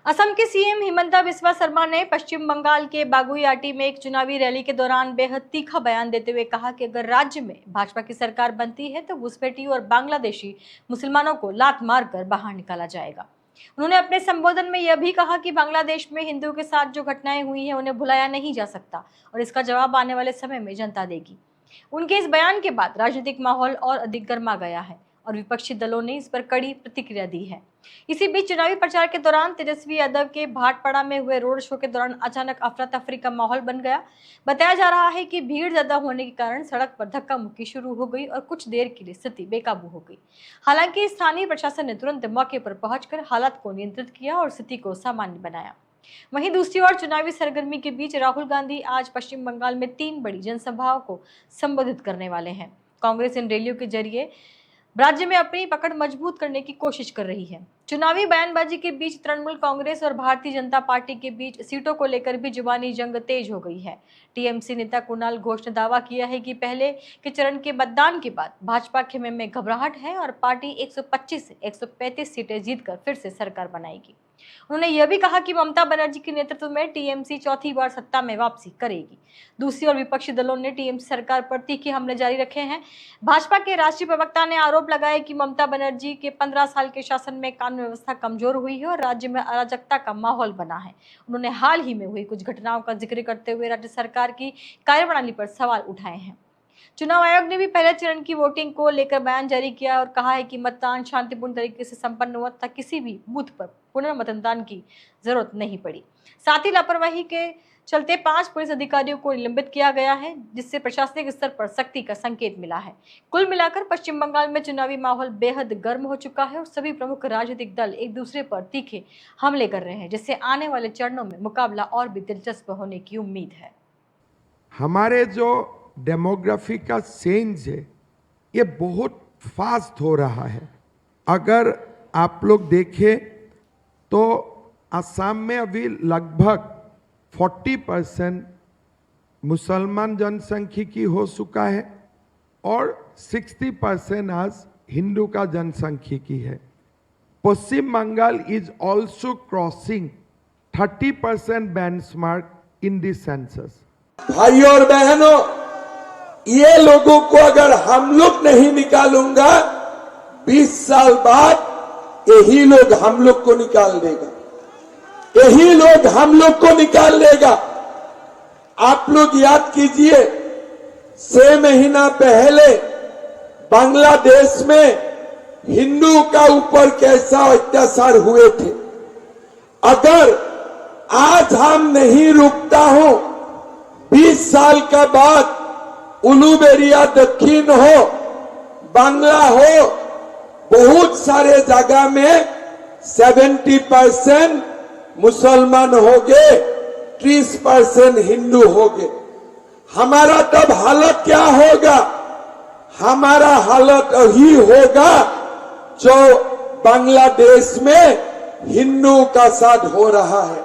असम के सीएम हिमंता बिस्वा शर्मा ने पश्चिम बंगाल के बागुईआटी में एक चुनावी रैली के दौरान बेहद तीखा बयान देते हुए कहा कि अगर राज्य में भाजपा की सरकार बनती है तो घुसपैठी और बांग्लादेशी मुसलमानों को लात मारकर बाहर निकाला जाएगा। उन्होंने अपने संबोधन में यह भी कहा कि बांग्लादेश में हिंदुओं के साथ जो घटनाएं हुई हैं उन्हें भुलाया नहीं जा सकता और इसका जवाब आने वाले समय में जनता देगी। उनके इस बयान के बाद राजनीतिक माहौल और अधिक गर्मा गया है और विपक्षी दलों ने इस पर कड़ी प्रतिक्रिया दी है। इसी बीच चुनावी प्रचार के दौरान तेजस्वी यादव के भाटपाड़ा में हुए रोड शो के दौरान अचानक अफरा तफरी का माहौल बन गया। बताया जा रहा है कि भीड़ ज्यादा होने के कारण सड़क पर धक्का मुक्की शुरू हो गई और कुछ देर के लिए स्थिति बेकाबू हो गई। हालांकि स्थानीय प्रशासन ने तुरंत मौके पर पहुंचकर हालात को नियंत्रित किया और स्थिति को सामान्य बनाया। वहीं दूसरी ओर चुनावी सरगर्मी के बीच राहुल गांधी आज पश्चिम बंगाल में 3 बड़ी जनसभाओं को संबोधित करने वाले हैं। कांग्रेस इन रैलियों के जरिए राज्य में अपनी पकड़ मजबूत करने की कोशिश कर रही है। चुनावी बयानबाजी के बीच तृणमूल कांग्रेस और भारतीय जनता पार्टी के बीच सीटों को लेकर भी जुबानी जंग तेज हो गई है। टीएमसी नेता कुणाल घोष ने दावा किया है कि पहले के चरण के मतदान के बाद भाजपा खेमे में घबराहट है और पार्टी 125 से 135 सीटें जीतकर फिर से सरकार बनाएगी। उन्होंने यह भी कहा कि ममता बनर्जी के नेतृत्व में टीएमसी चौथी बार सत्ता में वापसी करेगी। दूसरी ओर विपक्षी दलों ने टीएमसी सरकार पर तीखे हमले जारी रखे हैं। भाजपा के राष्ट्रीय प्रवक्ता ने आरोप लगाया कि ममता बनर्जी के 15 साल के शासन में कानून व्यवस्था कमजोर हुई है और राज्य में अराजकता का माहौल बना है। उन्होंने हाल ही में हुई कुछ घटनाओं का जिक्र करते हुए राज्य सरकार की कार्यप्रणाली पर सवाल उठाए हैं। चुनाव आयोग ने भी पहले चरण की वोटिंग को लेकर बयान जारी किया और कहा है कि मतदान शांतिपूर्ण तरीके से संपन्न हुआ तथा किसी भी बूथ पर पुनर्मतदान की जरूरत नहीं पड़ी। साथ ही लापरवाही के चलते 5 पुलिस अधिकारियों को निलंबित किया गया है, जिससे प्रशासनिक स्तर पर सख्ती का संकेत मिला है। कुल मिलाकर पश्चिम बंगाल में चुनावी माहौल बेहद गर्म हो चुका है और सभी प्रमुख राजनीतिक दल एक दूसरे पर तीखे हमले कर रहे हैं, जिससे आने वाले चरणों में मुकाबला और भी दिलचस्प होने की उम्मीद है। हमारे जो डेमोग्राफी का चेंज है ये बहुत फास्ट हो रहा है। अगर आप लोग देखें तो असम में अभी लगभग 40% मुसलमान जनसंख्यिकी हो चुका है और 60% आज हिंदू का जनसंख्यिकी है। Paschim Bangal is also crossing 30% benchmark in this census. भाइयों और बहनों, ये लोगों को अगर हम लोग नहीं निकालूंगा 20 साल बाद यही लोग हम लोग को निकाल देगा, यही लोग हम लोग को निकाल देगा। आप लोग याद कीजिए 6 महीना पहले बांग्लादेश में हिंदू का ऊपर कैसा अत्याचार हुए थे। अगर आज हम नहीं रुकता हूं, 20 साल का बाद उलूबेरिया दक्षिण हो, बांग्ला हो, बहुत सारे जगह में 70% मुसलमान हो गए, 30% हिंदू हो गए। हमारा तब हालत क्या होगा? हमारा हालत यही होगा जो बांग्लादेश में हिंदू का साथ हो रहा है।